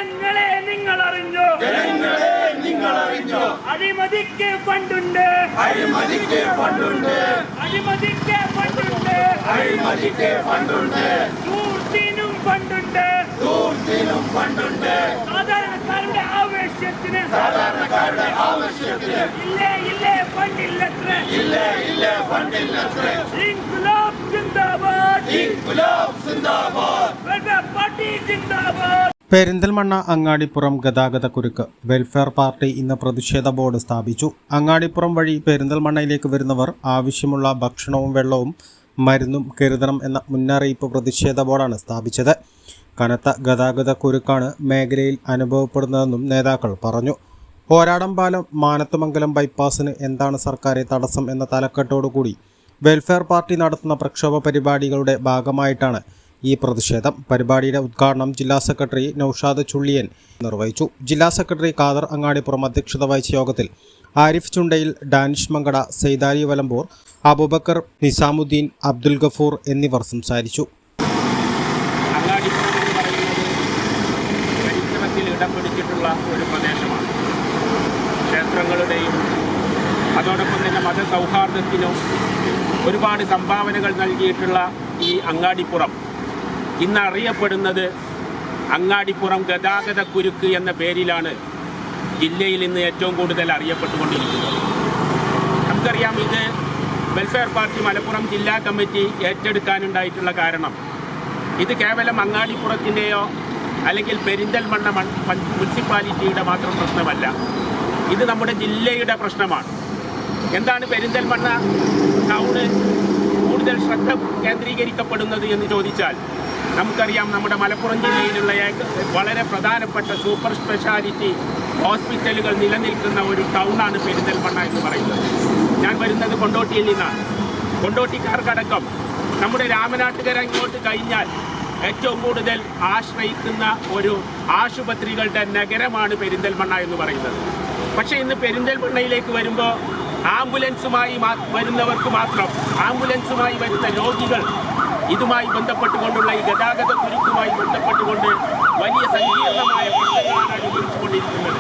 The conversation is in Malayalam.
ജനങ്ങളെ നിങ്ങൾ അറിഞ്ഞോ, അഴിമതിക്ക് ഫണ്ടുണ്ട്, അഴിമതിക്ക് ഫണ്ടുണ്ട്, ദൂർത്തിനും ഫണ്ടുണ്ട്, സാധാരണക്കാരുടെ ആവശ്യത്തിന് ഇല്ലേ ഫണ്ടില്ലത്ര. ഇൻക്ലാബ് സിന്ദാബാദ്, പാർട്ടി സിന്ദാബാദ്. പെരിന്തൽമണ്ണ അങ്ങാടിപ്പുറം ഗതാഗതക്കുരുക്ക്. വെൽഫെയർ പാർട്ടി ഇന്ന് പ്രതിഷേധ ബോർഡ് സ്ഥാപിച്ചു. അങ്ങാടിപ്പുറം വഴി പെരിന്തൽമണ്ണയിലേക്ക് വരുന്നവർ ആവശ്യമുള്ള ഭക്ഷണവും വെള്ളവും മരുന്നും കരുതണം എന്ന മുന്നറിയിപ്പ് പ്രതിഷേധ ബോർഡാണ് സ്ഥാപിച്ചത്. കനത്ത ഗതാഗതക്കുരുക്കാണ് മേഖലയിൽ അനുഭവപ്പെടുന്നതെന്നും നേതാക്കൾ പറഞ്ഞു. പോരാടം പാലം, മാനത്തുമംഗലം ബൈപ്പാസിന് എന്താണ് സർക്കാരെ തടസ്സം എന്ന തലക്കെട്ടോടുകൂടി വെൽഫെയർ പാർട്ടി നടത്തുന്ന പ്രക്ഷോഭ പരിപാടികളുടെ ഭാഗമായിട്ടാണ് ഈ പ്രതിഷേധം. പരിപാടിയുടെ ഉദ്ഘാടനം ജില്ലാ സെക്രട്ടറി നൌഷാദ് ചുള്ളിയൻ നിർവഹിച്ചു. ജില്ലാ സെക്രട്ടറി ഖാദർ അങ്ങാടിപ്പുറം അധ്യക്ഷത വഹിച്ച യോഗത്തിൽ ആരിഫ് ചുണ്ടയിൽ, ഡാനിഷ് മങ്കട, സൈദാലി വലമ്പൂർ, അബൂബക്കർ, നിസാമുദ്ദീൻ, അബ്ദുൽ ഗഫൂർ എന്നിവർ സംസാരിച്ചു. ഇടം പിടിച്ചിട്ടുള്ള ഒരു പ്രദേശമാണ്. ക്ഷേത്രങ്ങളുടെയും അതോടൊപ്പം തന്നെ മതസൗഹാർദ്ദത്തിനും ഒരുപാട് സംഭാവനകൾ നൽകിയിട്ടുള്ള ഈ അങ്ങാടിപ്പുറം ഇന്ന് അറിയപ്പെടുന്നത് അങ്ങാടിപ്പുറം ഗതാഗത കുരുക്ക് എന്ന പേരിലാണ് ജില്ലയിൽ ഇന്ന് ഏറ്റവും കൂടുതൽ അറിയപ്പെട്ടുകൊണ്ടിരിക്കുന്നത്. നമുക്കറിയാം, ഇത് വെൽഫെയർ പാർട്ടി മലപ്പുറം ജില്ലാ കമ്മിറ്റി ഏറ്റെടുക്കാനുണ്ടായിട്ടുള്ള കാരണം ഇത് കേവലം അങ്ങാടിപ്പുറത്തിൻ്റെയോ അല്ലെങ്കിൽ പെരിന്തൽമണ്ണ മുനിസിപ്പാലിറ്റിയുടെ മാത്രം പ്രശ്നമല്ല. ഇത് നമ്മുടെ ജില്ലയുടെ പ്രശ്നമാണ്. എന്താണ് പെരിന്തൽമണ്ണ ടൗണ് കൂടുതൽ ശ്രദ്ധ കേന്ദ്രീകരിക്കപ്പെടുന്നത് എന്ന് ചോദിച്ചാൽ നമുക്കറിയാം, നമ്മുടെ മലപ്പുറം ജില്ലയിലുള്ള വളരെ പ്രധാനപ്പെട്ട സൂപ്പർ സ്പെഷ്യാലിറ്റി ഹോസ്പിറ്റലുകൾ നിലനിൽക്കുന്ന ഒരു ടൗണാണ് പെരിന്തൽമണ്ണ എന്ന് പറയുന്നത്. ഞാൻ വരുന്നത് കൊണ്ടോട്ടിയിൽ നിന്നാണ്. കൊണ്ടോട്ടിക്കാർക്കടക്കം നമ്മുടെ രാമനാട്ടുകര ഇങ്ങോട്ട് കഴിഞ്ഞാൽ ഏറ്റവും കൂടുതൽ ആശ്രയിക്കുന്ന ഒരു ആശുപത്രികളുടെ നഗരമാണ് പെരിന്തൽമണ്ണ എന്ന് പറയുന്നത്. പക്ഷേ ഇന്ന് പെരിന്തൽമണ്ണയിലേക്ക് വരുമ്പോൾ ആംബുലൻസുമായി വരുന്നവർക്ക് മാത്രം, ആംബുലൻസുമായി വരുന്ന രോഗികൾ ഇതുമായി ബന്ധപ്പെട്ടുകൊണ്ടുള്ള ഈ ഗതാഗത കുരുക്കുമായി ബന്ധപ്പെട്ടുകൊണ്ട് വലിയ സങ്കീർണമായ പ്രശ്നങ്ങളാണ് അനുഭവിച്ചുകൊണ്ടിരിക്കുന്നത്.